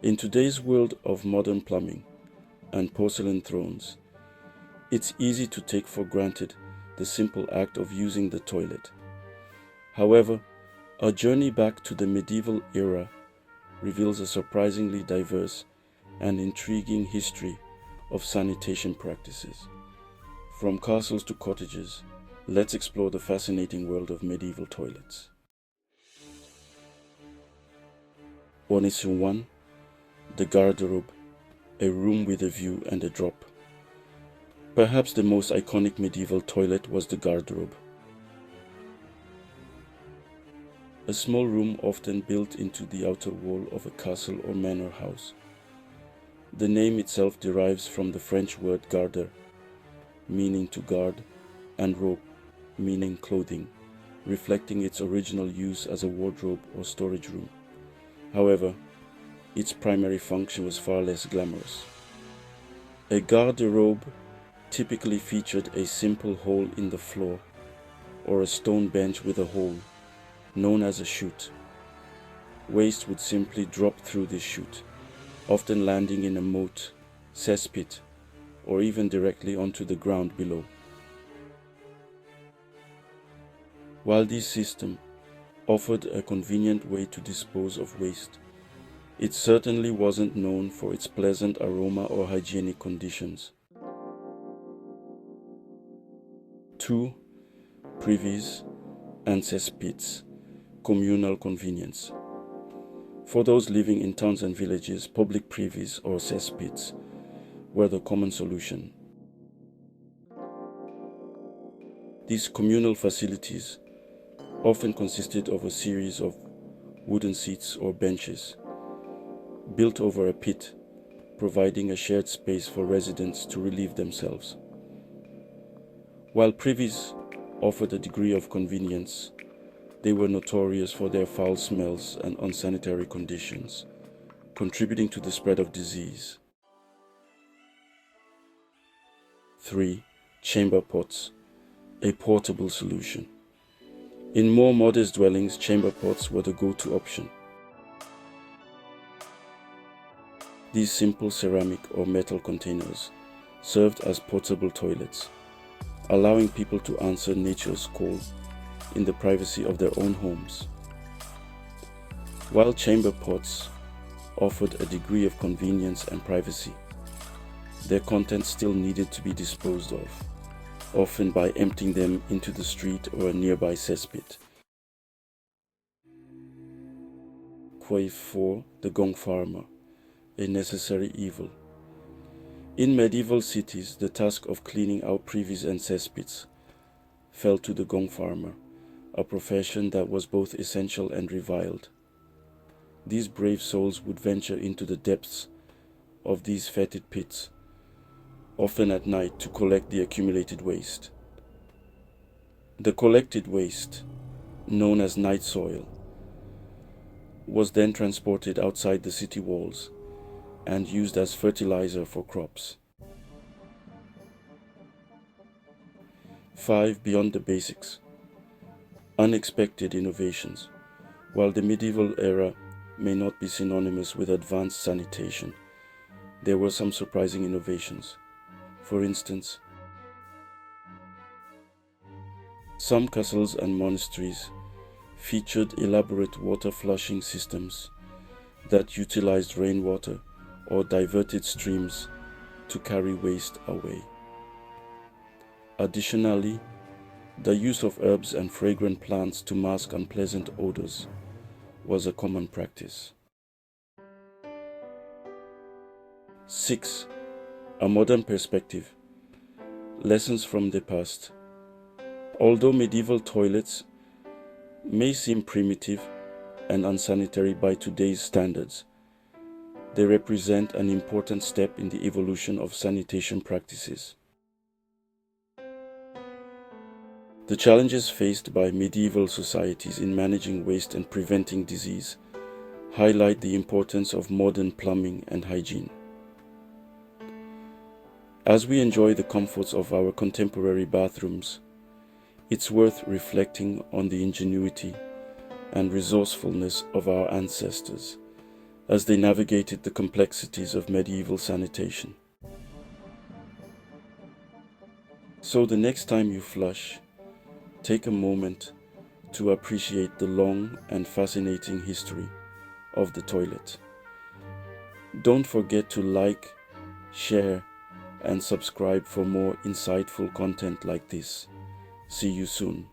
In today's world of modern plumbing and porcelain thrones, it's easy to take for granted the simple act of using the toilet. However, a journey back to the medieval era reveals a surprisingly diverse and intriguing history of sanitation practices. From castles to cottages, let's explore the fascinating world of medieval toilets. 1:1. The garderobe, a room with a view and a drop. Perhaps the most iconic medieval toilet was the garderobe. A small room often built into the outer wall of a castle or manor house. The name itself derives from the French word garder, meaning to guard, and robe, meaning clothing, reflecting its original use as a wardrobe or storage room. However, its primary function was far less glamorous. A garderobe typically featured a simple hole in the floor or a stone bench with a hole, known as a chute. Waste would simply drop through this chute, often landing in a moat, cesspit, or even directly onto the ground below. While this system offered a convenient way to dispose of waste, it certainly wasn't known for its pleasant aroma or hygienic conditions. 2. Privies and cesspits, communal convenience. For those living in towns and villages, public privies or cesspits were the common solution. These communal facilities often consisted of a series of wooden seats or benches built over a pit, providing a shared space for residents to relieve themselves. While privies offered a degree of convenience, they were notorious for their foul smells and unsanitary conditions, contributing to the spread of disease. 3. Chamber pots, a portable solution. In more modest dwellings, chamber pots were the go-to option. These simple ceramic or metal containers served as portable toilets, allowing people to answer nature's call in the privacy of their own homes. While chamber pots offered a degree of convenience and privacy, their contents still needed to be disposed of, often by emptying them into the street or a nearby cesspit. 4. The Gongfarmer, a necessary evil. In medieval cities, the task of cleaning out privies and cesspits fell to the Gongfarmer, a profession that was both essential and reviled. These brave souls would venture into the depths of these fetid pits, often at night, to collect the accumulated waste. The collected waste, known as night soil, was then transported outside the city walls and used as fertilizer for crops. 5. Beyond the basics. Unexpected innovations. While the medieval era may not be synonymous with advanced sanitation, there were some surprising innovations. For instance, some castles and monasteries featured elaborate water flushing systems that utilized rainwater or diverted streams to carry waste away. Additionally, the use of herbs and fragrant plants to mask unpleasant odors was a common practice. 6. A modern perspective. Lessons from the past. Although medieval toilets may seem primitive and unsanitary by today's standards, they represent an important step in the evolution of sanitation practices. The challenges faced by medieval societies in managing waste and preventing disease highlight the importance of modern plumbing and hygiene. As we enjoy the comforts of our contemporary bathrooms, it's worth reflecting on the ingenuity and resourcefulness of our ancestors as they navigated the complexities of medieval sanitation. So the next time you flush, take a moment to appreciate the long and fascinating history of the toilet. Don't forget to like, share, and subscribe for more insightful content like this. See you soon.